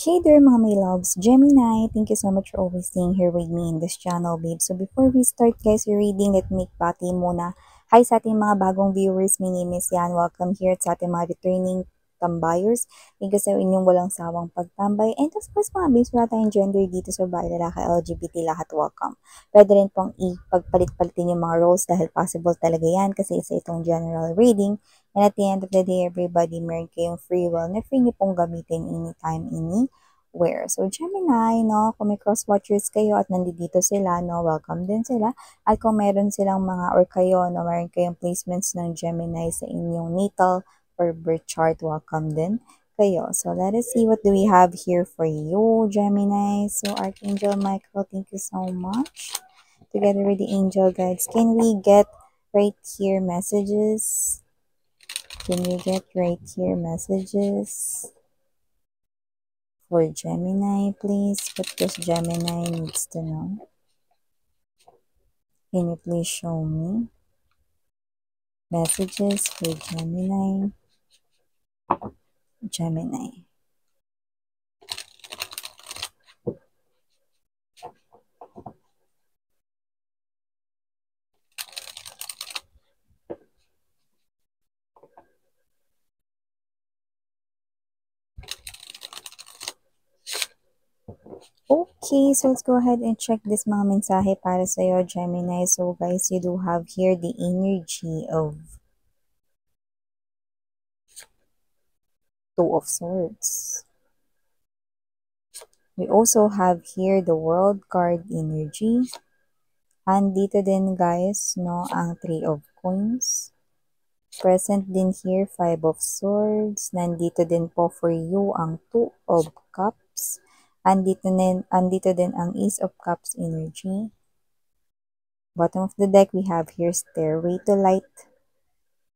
Hey there mga my loves, Gemini, thank you so much for always staying here with me in this channel, babe. So before we start guys, your reading, let me bati muna. Hi sa ating mga bagong viewers, my name is Yan. Welcome here at sa ating mga returning tambayers. Thank you sa inyong walang sawang pagtambay. And of course mga babes, wala tayong gender dito sa bahay, lalaki, LGBT, lahat welcome. Pwede rin pong ipagpalit-palitin yung mga roles dahil possible talaga yan kasi isa itong general reading. And at the end of the day, everybody, meron kayong free will na free niyo pong gamitin anytime, anywhere. So, Gemini, no, kung may cross-watchers kayo at nandito sila, no, welcome din sila. At kung meron silang mga, or kayo, no, meron kayong placements ng Gemini sa inyong natal or birth chart, welcome din kayo. So, let us see what do we have here for you, Gemini. So, Archangel Michael, thank you so much. Together with the angel guides, can we get right here messages? Can you get right here messages for Gemini, please? What does Gemini needs to know? Can you please show me messages for Gemini? Gemini. Okay, so let's go ahead and check this mga mensahe para sa'yo, Gemini. So guys, you do have here the energy of Two of Swords. We also have here the World card energy. And dito din guys, no, ang Three of Coins. Present din here, Five of Swords. Nandito din po for you ang Two of Cups. Andito din ang Ace of Cups energy. Bottom of the deck, we have here Stairway to Light.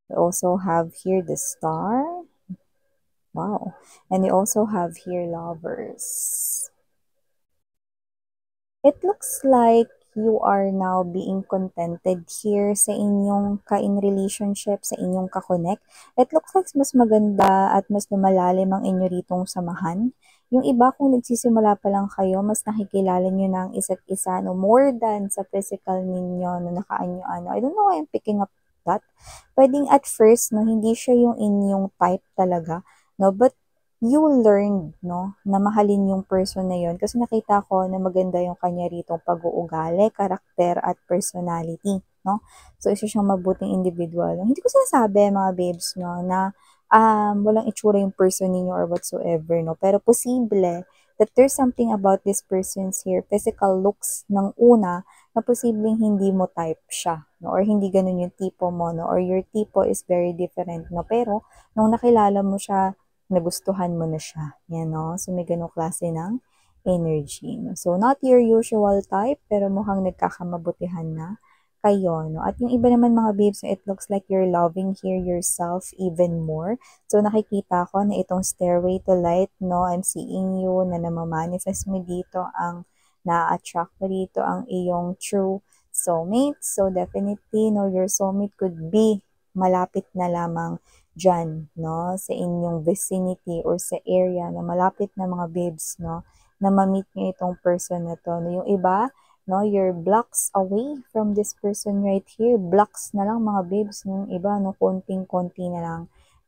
We also have here the Star. Wow. And we also have here Lovers. It looks like you are now being contented here sa inyong ka-in relationship, sa inyong ka-connect. It looks like mas maganda at mas lumalalim ang inyo ritong samahan. Yung iba, kung nagsisimula pa lang kayo, mas nakikilala nyo na ang isa't isa, no, more than sa physical ninyo, no, nakaanyo-ano. I don't know why I'm picking up that. Pwedeng at first, no, hindi siya yung inyong type talaga, no, but you learned, no, na mahalin yung person na yun kasi nakita ko na maganda yung kanya ritong pag-uugali, karakter, at personality, no. So, isa siyang mabuting individual. Hindi ko sinasabi, mga babes, no, na walang itsura yung person ninyo or whatsoever, no? Pero posible that there's something about this person's here, physical looks ng una, na posibleng hindi mo type siya, no? Or hindi ganun yung tipo mo, no? Or your tipo is very different, no? Pero, nung nakilala mo siya, nagustuhan mo na siya. Yan, no? So, may ganung klase ng energy, no? So, not your usual type, pero mukhang nagkakamabutihan na kayo, no? At yung iba naman mga babes, it looks like you're loving here yourself even more. So, nakikita ko na itong Stairway to Light, no? I'm seeing you na namamanifest mo dito ang na-attract mo dito ang iyong true soulmate. So, definitely, no, your soulmate could be malapit na lamang dyan, no? Sa inyong vicinity or sa area na malapit na mga babes, no? Na ma-meet nyo itong person na to. No? Yung iba, no, you're blocks away from this person right here. Blocks na lang mga babes ng iba, no, konting-konti na lang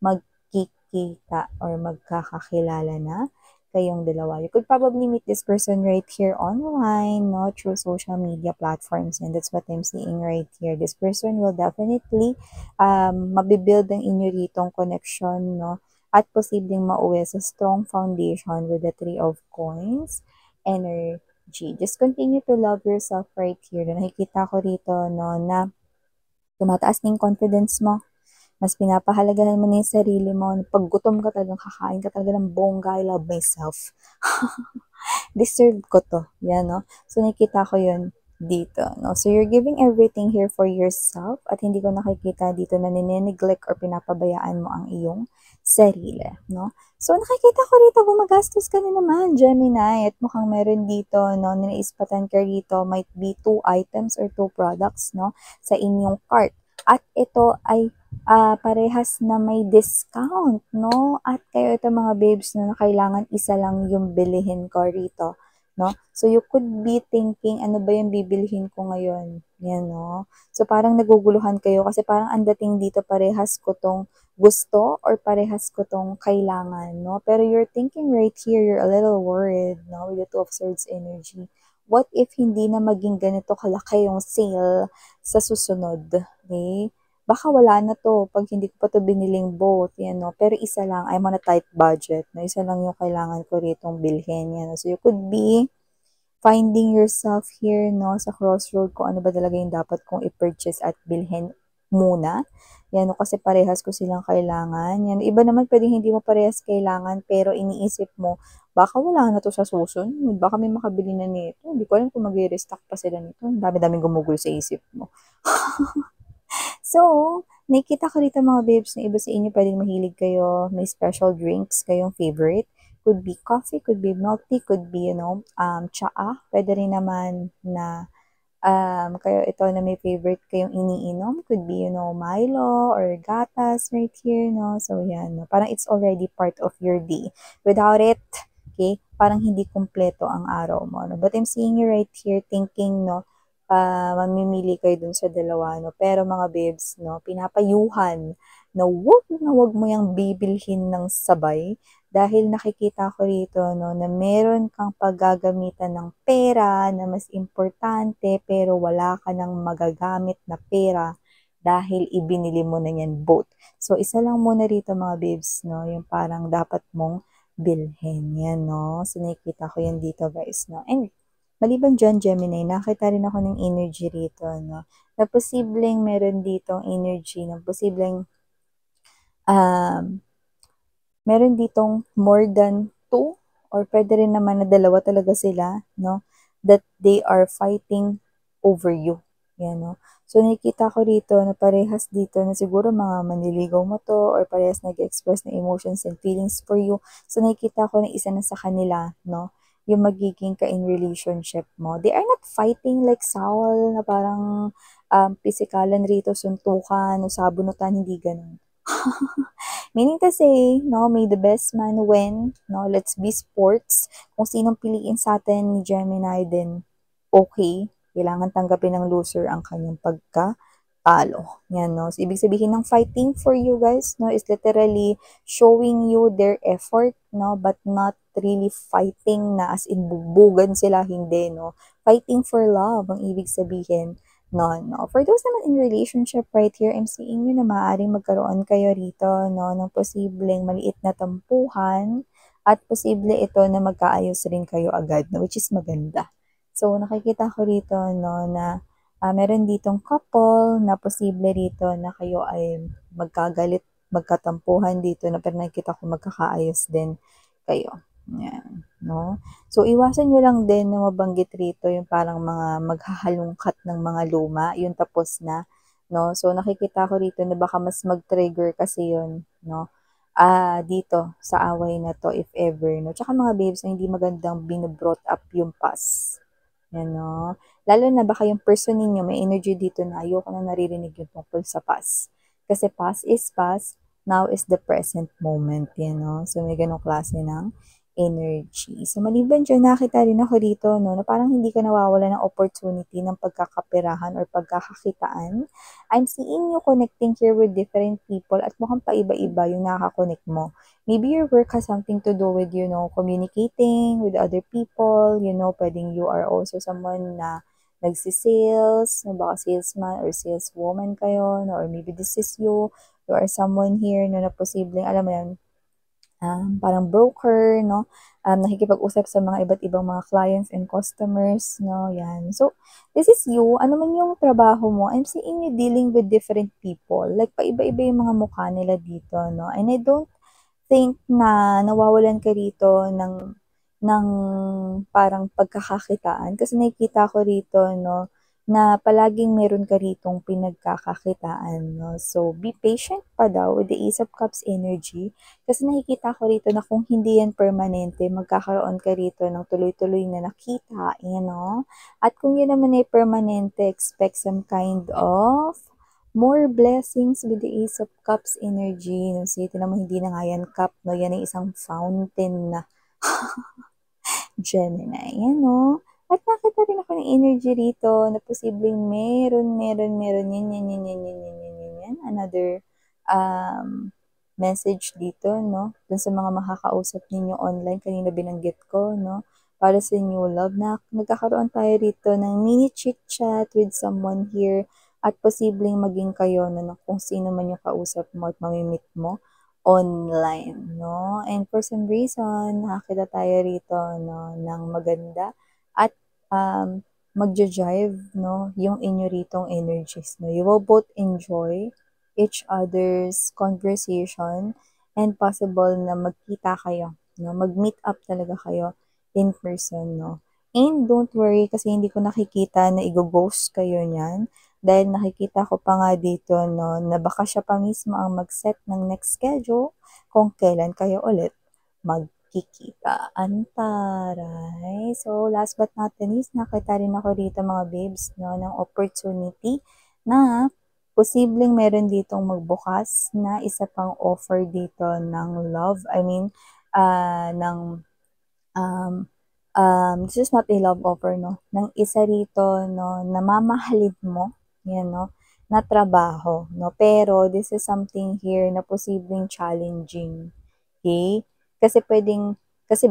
magkikita or magkakakilala na kayong dalawa. You could probably meet this person right here online, no, through social media platforms, and that's what I'm seeing right here. This person will definitely mabibuild ang inyo ritong connection, no, at posibleng mauwi sa strong foundation with the Three of Coins energy. Just continue to love yourself right here. Nakikita ko rito, no, na tumataas na yung confidence mo. Mas pinapahalagahan mo na yung sarili mo. Pag gutom ka talagang kakain ka talaga ng bongga, I love myself. Deserve ko to. Yan, no? So, nakikita ko yun dito, no? So, you're giving everything here for yourself at hindi ko nakikita dito na nineneglect or pinapabayaan mo ang iyong sarili, no? So, nakikita ko rito, gumagastos ka na naman, Gemini, at mukhang meron dito, no, ninaispatan ka rito, might be 2 items or 2 products, no, sa inyong cart. at ito ay parehas na may discount, no? At kayo ito mga babes no, na kailangan isa lang yung bilihin ko rito, no? So you could be thinking, ano ba yung bibilhin ko ngayon? Yan, no? So parang naguguluhan kayo kasi parang ang dating dito parehas ko tong gusto or parehas ko tong kailangan, no? Pero you're thinking right here, you're a little worried, no? With the Two of Swords energy. What if hindi na maging ganito kalaki yung sale sa susunod? Okay? Baka wala na to pag hindi ko pa to biniling both, yan, no? Pero isa lang, I'm on a tight budget, no? Isa lang yung kailangan ko ritong bilhin, yan, no? So you could be finding yourself here, no, sa crossroad kung ano ba talaga yung dapat kong i-purchase at bilhin muna. Yan, no, kasi parehas ko silang kailangan. Yan, iba naman pwedeng hindi mo parehas kailangan, pero iniisip mo, baka wala na to sa susunod, baka may makabili na nito. Hindi ko alam kung mag-restock pa sila nito. Ang dami-daming gumugol sa isip mo. So, nakikita ko dito mga babes na iba sa inyo pwedeng mahilig kayo, may special drinks kayong favorite. Could be coffee, could be milk tea, could be, tsaa. Pwede rin naman na kayo ito na may favorite kayong iniinom. Could be, Milo or gatas right here, no? So, yan, no? Parang it's already part of your day. Without it, okay, parang hindi kumpleto ang araw mo, no? But I'm seeing you right here thinking, no, mamimili kayo dun sa dalawa, no? Pero mga babes, no, pinapayuhan na wag mo yung bibilhin ng sabay dahil nakikita ko rito, no, na meron kang paggagamitan ng pera na mas importante pero wala ka ng magagamit na pera dahil ibinili mo na yan both. So, isa lang muna rito mga babes, no, yung parang dapat mong bilhin yan, no. So, nakikita ko yan dito guys, no. And maliban dyan, Gemini, nakita rin ako ng energy rito, no? Na posibleng meron ditong energy, na posibleng um, meron ditong more than two or pwede rin naman na dalawa talaga sila, no? That they are fighting over you. Yan, no? So, nakikita ko rito na parehas dito na siguro mga manliligaw mo to or parehas nag-express na emotions and feelings for you. So, nakikita ko na isa na sa kanila, no? Yung magiging ka-in relationship mo. They are not fighting like Saul na parang pisikalan rito, suntukan, o sabunutan, hindi ganun. Meaning to say, no, may the best man win, no, let's be sports. Kung sinong piliin sa atin ni Gemini, then okay, kailangan tanggapin ng loser ang kanyang pagkatalo. Yan, no. So, ibig sabihin ng fighting for you guys, no, is literally showing you their effort, no, but not really fighting na as in bubugan sila, hindi, no. Fighting for love, ang ibig sabihin. No. For those naman in relationship right here, I'm seeing nyo na maaaring magkaroon kayo rito, no, ng posibleng maliit na tampuhan at posible ito na magkaayos rin kayo agad, no, which is maganda. So, nakikita ko rito, no, na meron ditong couple na posible rito na kayo ay magkagalit, magkatampuhan dito, na pero nakikita ko magkakaayos din kayo. Yan, no? So, iwasan nyo lang din na mabanggit rito yung parang mga maghahalungkat ng mga luma, yung tapos na, no? So, nakikita ko rito na baka mas mag-trigger kasi yun, no? Dito, sa away na to, if ever, no? Tsaka mga babes na hindi magandang binobrought up yung past. Yan, no? Lalo na baka yung person ninyo, may energy dito na ayoko na naririnig yung tungkol sa past. Kasi past is past, now is the present moment, yan, no? So, may ganong klase ng energy. So, maliban dyan, nakita rin ako dito, no, na parang hindi ka nawawala ng opportunity ng pagkakaperahan or pagkakakitaan. I'm seeing you connecting here with different people at mukhang paiba-iba yung nakaka-connect mo. Maybe your work has something to do with, communicating with other people, pwedeng you are also someone na nagsisales, na baka salesman or saleswoman kayo, no, or maybe this is you are someone here, no, na posibleng, alam mo yan, parang broker, no? Nakikipag-usap sa mga iba't ibang mga clients and customers, no? Yan. So, this is you. Ano man yung trabaho mo, I'm seeing you dealing with different people. Like, paiba-iba yung mga mukha nila dito, no? And I don't think na nawawalan ka rito ng parang pagkakakitaan. Kasi nakikita ko rito, no, na palaging meron ka ritong pinagkakakitaan, no? So, be patient pa daw with the Ace of Cups energy. Kasi nakikita ko rito na kung hindi yan permanente, magkakaroon ka rito ng tuloy-tuloy na nakita, At kung yun naman ay permanente, expect some kind of more blessings with the Ace of Cups energy. No? So, ito naman, hindi na nga yan cup, no? Yan ay isang fountain na Gemini. Yan, no? At nakita rin ako ng energy rito na posibleng meron, yan. Another message dito, no? Dun sa mga makakausap ninyo online, kanina binanggit ko, no? Para sa new love, na nagkakaroon tayo rito ng mini chit-chat with someone here at posibleng maging kayo, no? Kung sino man yung kausap mo at mamimit mo online, no? And for some reason, nakakita tayo rito, no, ng maganda at magja-jive, no, yung inyo ritong energies, no? You will both enjoy each other's conversation and possible na magkita kayo, no? Mag-meet up talaga kayo in person, no? And don't worry kasi hindi ko nakikita na i-ghost kayo niyan dahil nakikita ko pa nga dito, no, na baka siya pa mismo ang mag-set ng next schedule kung kailan kayo ulit magkikita. Antaray. So, last but not the least, nakita rin ako dito mga babes, no, ng opportunity na posibleng meron ditong magbukas na isa pang offer dito ng love. I mean, ng this is not a love offer, no? Ng isa rito, no, na mamahalin mo, yan, no, na trabaho, no? Pero, this is something here na posibleng challenging, okay? Kasi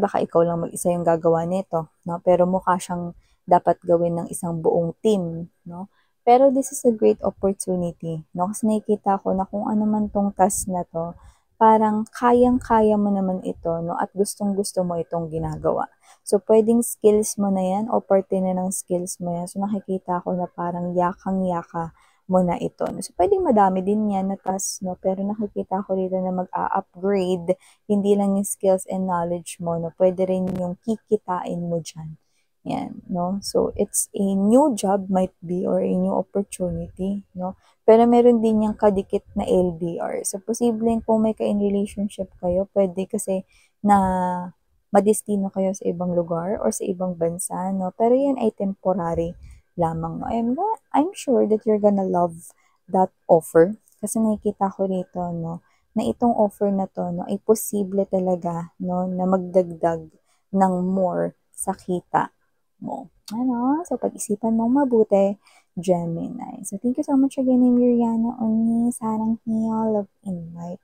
baka ikaw lang mag-isa yung gagawa nito, no? Pero mukha siyang dapat gawin ng isang buong team, no? Pero this is a great opportunity, no? Kasi nakikita ko na kung ano man tong task na to, parang kayang-kaya mo naman ito, no? At gustong-gusto mo itong ginagawa. So, pwedeng skills mo na yan o parte na ng skills mo yan. So, nakikita ko na parang yakang-yaka mo na ito. So, pwedeng madami din yan na task, no? Pero nakikita ko dito na mag-a-upgrade, hindi lang yung skills and knowledge mo, no? Pwede rin yung kikitain mo dyan. Yan, no? So, it's a new job might be or a new opportunity, no? Pero meron din yung kadikit na LDR. So, posibleng kung may ka-in relationship kayo, pwede kasi na madestino kayo sa ibang lugar or sa ibang bansa, no? Pero yan ay temporary lamang, no? I'm sure that you're gonna love that offer kasi nakikita ko rito, no, na itong offer na to, no, ay posible talaga, no, na magdagdag ng more sa kita mo. Ano? So, pag-isipan mong mabuti, Gemini. So, thank you so much again, Miriana, Oni, Sarang Hiya, Love Invite.